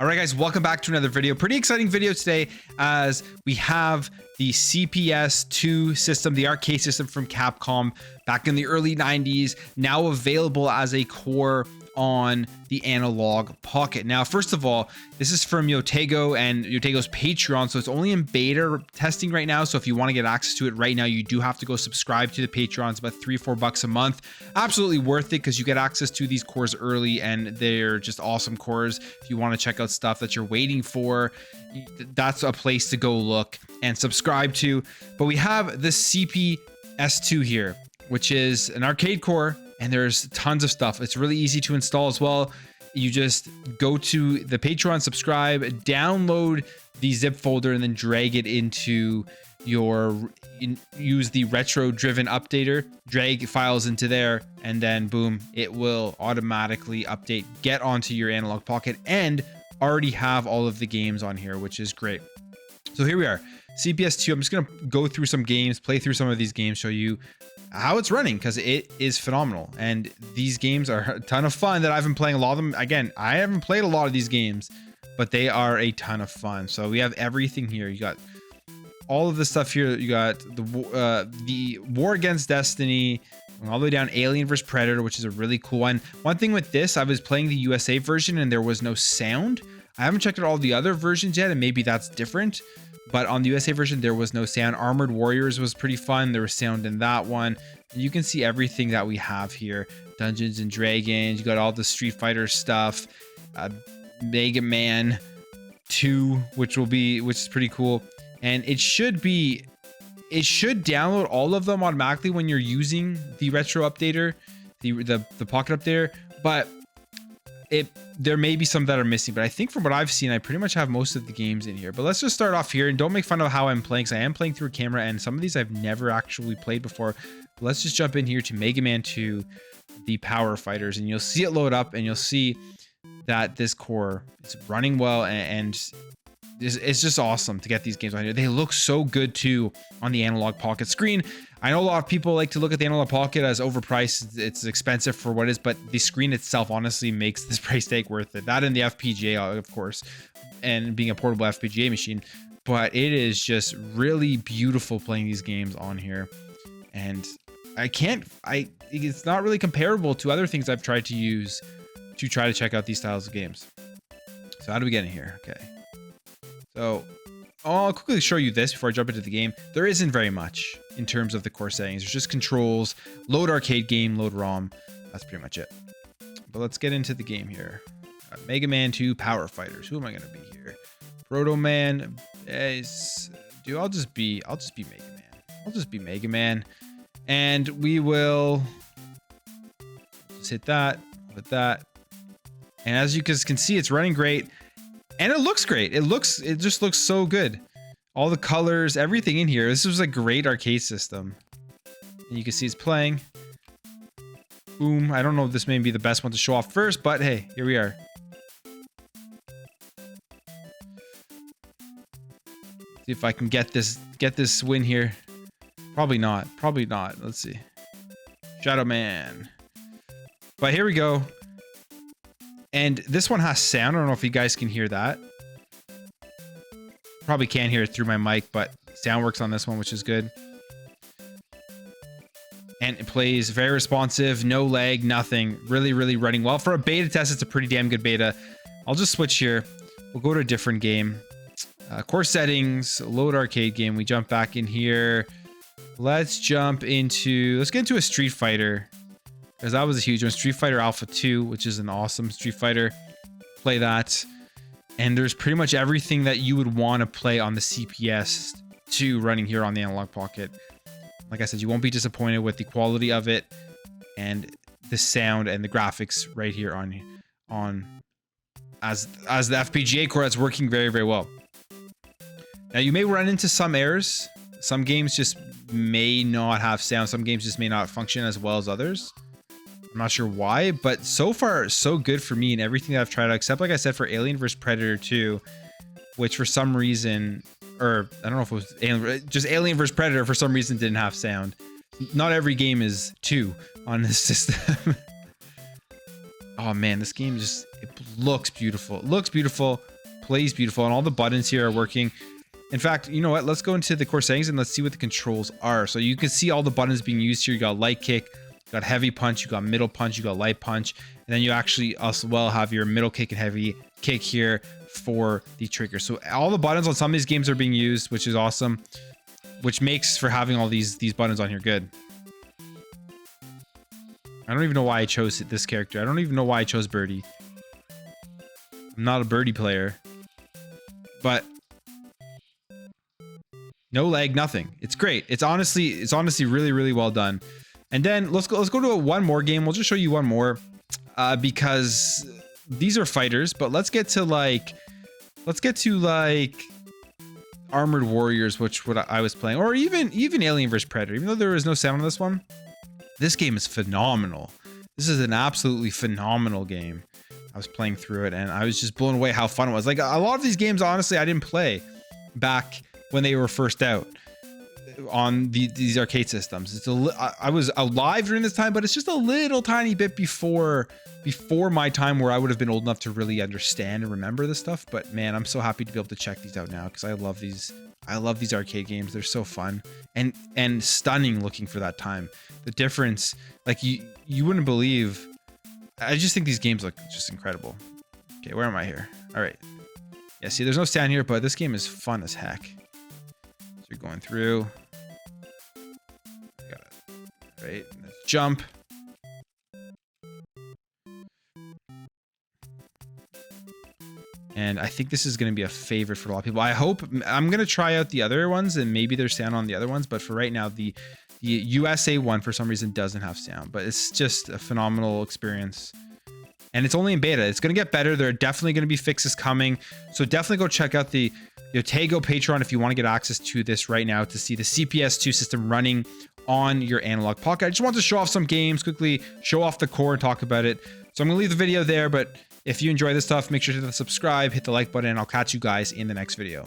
All right, guys, welcome back to another video. Pretty exciting video today as we have the CPS2 system, the arcade system from Capcom back in the early 90s, now available as a core on the Analogue Pocket. Now, first of all, this is from Yotego and Yotego's Patreon, so it's only in beta testing right now. So if you want to get access to it right now, you do have to go subscribe to the Patreon. It's about $3-4 a month. Absolutely worth it because you get access to these cores early and they're just awesome cores. If you want to check out stuff that you're waiting for, that's a place to go look and subscribe to. But we have the CPS2 here, which is an arcade core, and there's tons of stuff. It's really easy to install as well. You just go to the Patreon, subscribe, download the zip folder, and then drag it into use the retro driven updater, drag files into there, and then boom, it will automatically update, get onto your Analogue Pocket, and already have all of the games on here, which is great. So here we are, CPS2. I'm just gonna go through some games, play through some of these games, show you how it's running, because it is phenomenal. And these games are a ton of fun that I've been playing a lot of them. Again, I haven't played a lot of these games, but they are a ton of fun. So we have everything here. You got all of the stuff here. You got the War Against Destiny, all the way down Alien vs Predator, which is a really cool one. One thing with this, I was playing the USA version and there was no sound. I haven't checked out all the other versions yet, and maybe that's different. But on the USA version, there was no sound. Armored Warriors was pretty fun. There was sound in that one. And you can see everything that we have here. Dungeons and Dragons. You got all the Street Fighter stuff. Mega Man 2, which is pretty cool. And it should download all of them automatically when you're using the retro updater, the pocket updater. But there may be some that are missing, but I think from what I've seen, I pretty much have most of the games in here. But let's just start off here, and don't make fun of how I'm playing, because I am playing through a camera, and some of these I've never actually played before. But let's just jump in here to Mega Man 2, the Power Fighters, and you'll see it load up, and you'll see that this core is running well, and it's just awesome to get these games on here. They look so good too on the Analogue Pocket screen. I know a lot of people like to look at the Analogue Pocket as overpriced. It's expensive for what it is, but the screen itself honestly makes this price tag worth it. That and the FPGA, of course, and being a portable FPGA machine. But it is just really beautiful playing these games on here. And it's not really comparable to other things I've tried to use to try to check out these styles of games. So how do we get in here? Okay. So I'll quickly show you this before I jump into the game. There isn't very much in terms of the core settings. There's just controls, load arcade game, load ROM. That's pretty much it. But let's get into the game here. Mega Man 2 Power Fighters. Who am I going to be here? Proto Man. Dude, I'll just be Mega Man. I'll just be Mega Man. And we will just hit that with that. And as you guys can see, it's running great. And it looks great. It just looks so good. All the colors, everything in here. This was a great arcade system. And you can see it's playing. Boom. I don't know if this may be the best one to show off first, but hey, here we are. See if I can get this win here. Probably not. Probably not. Let's see. Shadow Man. But here we go. And this one has sound. I don't know if you guys can hear that. Probably can't hear it through my mic, but sound works on this one, which is good. And it plays very responsive, no lag, nothing. Really, really running well. For a beta test, it's a pretty damn good beta. I'll just switch here. We'll go to a different game. Core settings, load arcade game. We jump back in here. Let's get into a Street Fighter. Because that was a huge one. Street Fighter Alpha 2, which is an awesome Street Fighter. Play that. And there's pretty much everything that you would want to play on the CPS2 running here on the Analogue Pocket. Like I said, you won't be disappointed with the quality of it and the sound and the graphics right here on as the FPGA core that's working very, very well. Now you may run into some errors. Some games just may not have sound. Some games just may not function as well as others. I'm not sure why, but so far so good for me and everything that I've tried out, except like I said for Alien vs Predator 2, which for some reason, or I don't know if it was just Alien vs Predator for some reason didn't have sound. Not every game is 2 on this system. Oh man, this game just, it looks beautiful. It looks beautiful, plays beautiful, and all the buttons here are working. In fact, you know what? Let's go into the core settings and let's see what the controls are. So you can see all the buttons being used here. You got light kick, you got heavy punch, you got middle punch, you got light punch, and then you actually as well have your middle kick and heavy kick here for the trigger. So all the buttons on some of these games are being used, which is awesome, which makes for having all these buttons on here good. I don't even know why I chose this character. I don't even know why I chose Birdie. I'm not a Birdie player, but no lag, nothing. It's great. It's honestly really, really well done. And then let's go to one more game. We'll just show you one more because these are fighters, but let's get to like Armored Warriors, which what I was playing, or even Alien vs Predator. Even though there was no sound on this one, this game is phenomenal. This is an absolutely phenomenal game. I was playing through it and I was just blown away how fun it was. Like a lot of these games, honestly, I didn't play back when they were first out on these arcade systems. I was alive during this time, but it's just a little tiny bit before my time where I would have been old enough to really understand and remember this stuff. But man, I'm so happy to be able to check these out now because I love these arcade games. They're so fun and stunning looking for that time. The difference, like you wouldn't believe. I just think these games look just incredible. Okay, where am I here? All right. Yeah, see, there's no sound here, but this game is fun as heck. So you're going through. Got it. All right, let's jump. And I think this is going to be a favorite for a lot of people. I hope I'm going to try out the other ones and maybe there's sound on the other ones. But for right now, the USA one for some reason doesn't have sound, but it's just a phenomenal experience. And it's only in beta. It's going to get better. There are definitely going to be fixes coming. So definitely go check out the Yotego Patreon if you want to get access to this right now to see the CPS2 system running on your Analogue Pocket. I just want to show off some games, quickly show off the core and talk about it. So I'm going to leave the video there, but if you enjoy this stuff, make sure to hit the subscribe, hit the like button, and I'll catch you guys in the next video.